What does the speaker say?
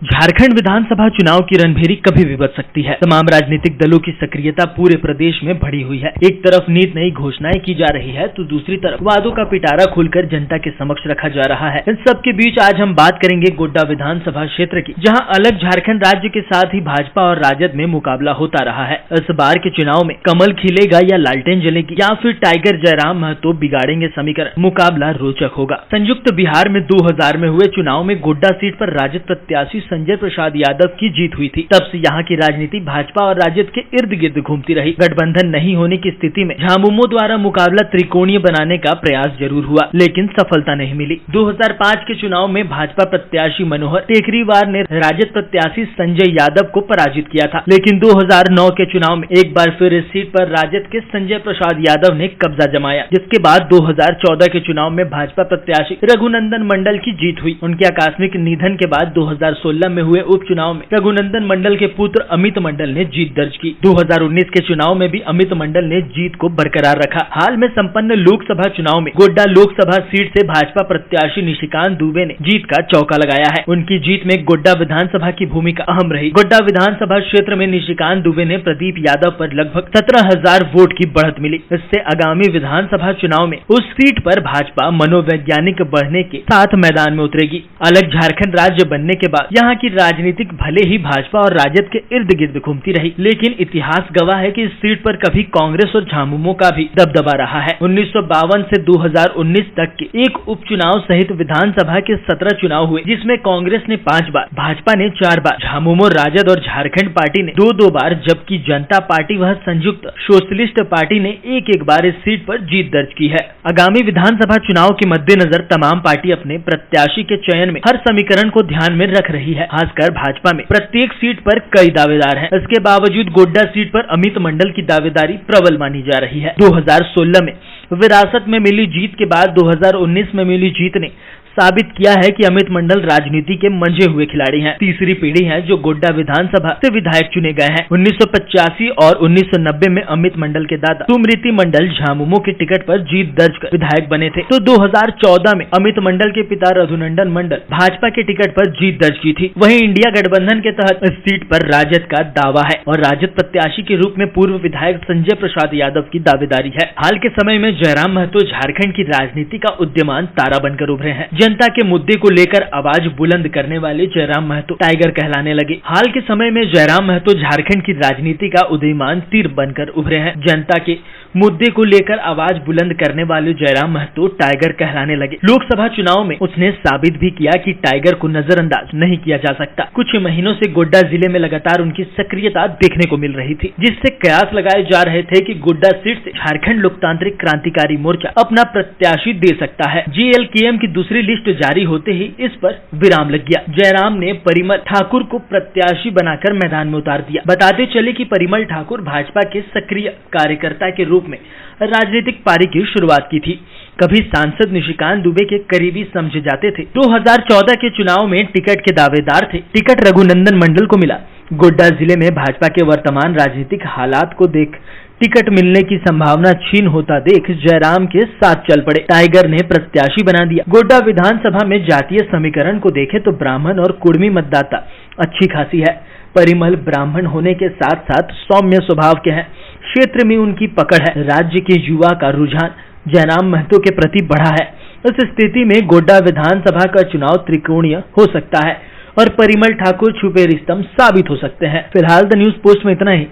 झारखंड विधानसभा चुनाव की रणभेरी कभी भी बच सकती है। तमाम राजनीतिक दलों की सक्रियता पूरे प्रदेश में बढ़ी हुई है। एक तरफ नीत नई घोषणाएं की जा रही है तो दूसरी तरफ वादों का पिटारा खुलकर जनता के समक्ष रखा जा रहा है। इन सब के बीच आज हम बात करेंगे गोड्डा विधानसभा क्षेत्र की, जहां अलग झारखंड राज्य के साथ ही भाजपा और राजद में मुकाबला होता रहा है। इस बार के चुनाव में कमल खिलेगा या लालटेन जलेगी या फिर टाइगर जयराम महतो बिगाड़ेंगे समीकरण। मुकाबला रोचक होगा। संयुक्त बिहार में 2000 में हुए चुनाव में गोड्डा सीट पर राजद प्रत्याशी संजय प्रसाद यादव की जीत हुई थी। तब से यहाँ की राजनीति भाजपा और राजद के इर्द गिर्द घूमती रही। गठबंधन नहीं होने की स्थिति में झामुमो द्वारा मुकाबला त्रिकोणीय बनाने का प्रयास जरूर हुआ, लेकिन सफलता नहीं मिली। 2005 के चुनाव में भाजपा प्रत्याशी मनोहर टेकरीवार ने राजद प्रत्याशी संजय यादव को पराजित किया था, लेकिन 2009 के चुनाव में एक बार फिर इस सीट पर राजद के संजय प्रसाद यादव ने कब्जा जमाया, जिसके बाद 2014 के चुनाव में भाजपा प्रत्याशी रघुनंदन मंडल की जीत हुई। उनके आकस्मिक निधन के बाद 2016 में हुए उपचुनाव में रघुनंदन मंडल के पुत्र अमित मंडल ने जीत दर्ज की। 2019 के चुनाव में भी अमित मंडल ने जीत को बरकरार रखा। हाल में संपन्न लोकसभा चुनाव में गोड्डा लोकसभा सीट से भाजपा प्रत्याशी निशिकांत दुबे ने जीत का चौका लगाया है। उनकी जीत में गोड्डा विधानसभा की भूमिका अहम रही। गोड्डा विधानसभा क्षेत्र में निशिकांत दुबे ने प्रदीप यादव पर लगभग 17,000 वोट की बढ़त मिली। इससे आगामी विधानसभा चुनाव में उस सीट पर भाजपा मनोवैज्ञानिक बढ़ने के साथ मैदान में उतरेगी। अलग झारखंड राज्य बनने के बाद यहाँ की राजनीतिक भले ही भाजपा और राजद के इर्द गिर्द घूमती रही, लेकिन इतिहास गवाह है कि इस सीट पर कभी कांग्रेस और झामुमो का भी दबदबा रहा है। 1952 से 2019 तक के एक उपचुनाव सहित विधानसभा के 17 चुनाव हुए, जिसमें कांग्रेस ने 5 बार, भाजपा ने 4 बार, झामुमो, राजद और झारखंड पार्टी ने 2-2 बार, जबकि जनता पार्टी व संयुक्त सोशलिस्ट पार्टी ने एक बार इस सीट पर जीत दर्ज की है। आगामी विधानसभा चुनाव के मद्देनजर तमाम पार्टी अपने प्रत्याशी के चयन में हर समीकरण को ध्यान में रख रही है। खासकर भाजपा में प्रत्येक सीट पर कई दावेदार हैं। इसके बावजूद गोड्डा सीट पर अमित मंडल की दावेदारी प्रबल मानी जा रही है। 2016 में विरासत में मिली जीत के बाद 2019 में मिली जीत ने साबित किया है कि अमित मंडल राजनीति के मंझे हुए खिलाड़ी हैं। तीसरी पीढ़ी है जो गोड्डा विधानसभा से विधायक चुने गए हैं। 1985 और 1990 में अमित मंडल के दादा सुमृति मंडल झामुमो के टिकट पर जीत दर्ज कर विधायक बने थे, तो 2014 में अमित मंडल के पिता रघुनंदन मंडल भाजपा के टिकट पर जीत दर्ज की थी। वहीं इंडिया गठबंधन के तहत इस सीट पर राजद का दावा है और राजद प्रत्याशी के रूप में पूर्व विधायक संजय प्रसाद यादव की दावेदारी है। हाल के समय में जयराम महतो झारखंड की राजनीति का उद्यमान तारा बनकर उभरे हैं। जनता के मुद्दे को लेकर आवाज बुलंद करने वाले जयराम महतो टाइगर कहलाने लगे। हाल के समय में जयराम महतो झारखंड की राजनीति का उदीयमान तीर बनकर उभरे हैं। जनता के मुद्दे को लेकर आवाज बुलंद करने वाले जयराम महतो टाइगर कहलाने लगे। लोकसभा चुनाव में उसने साबित भी किया कि टाइगर को नजरअंदाज नहीं किया जा सकता। कुछ महीनों से गोड्डा जिले में लगातार उनकी सक्रियता देखने को मिल रही थी, जिससे कयास लगाए जा रहे थे कि गोड्डा सीट से झारखंड लोकतांत्रिक क्रांतिकारी मोर्चा अपना प्रत्याशी दे सकता है। जेएलकेएम की दूसरी लिस्ट जारी होते ही इस पर विराम लग गया। जयराम ने परिमल ठाकुर को प्रत्याशी बनाकर मैदान में उतार दिया। बताते चले कि परिमल ठाकुर भाजपा के सक्रिय कार्यकर्ता के रूप में राजनीतिक पारी की शुरुआत की थी। कभी सांसद निशिकांत दुबे के करीबी समझे जाते थे। 2014 के चुनाव में टिकट के दावेदार थे। टिकट रघुनंदन मंडल को मिला। गोड्डा जिले में भाजपा के वर्तमान राजनीतिक हालात को देख टिकट मिलने की संभावना छीन होता देख जयराम के साथ चल पड़े। टाइगर ने प्रत्याशी बना दिया। गोड्डा विधानसभा में जातीय समीकरण को देखे तो ब्राह्मण और कुर्मी मतदाता अच्छी खासी है। परिमल ब्राह्मण होने के साथ साथ सौम्य स्वभाव के हैं। क्षेत्र में उनकी पकड़ है। राज्य के युवा का रुझान जयराम महतो के प्रति बढ़ा है। इस स्थिति में गोड्डा विधानसभा का चुनाव त्रिकोणीय हो सकता है और परिमल ठाकुर छुपे रिस्तम साबित हो सकते हैं। फिलहाल द न्यूज पोस्ट में इतना ही।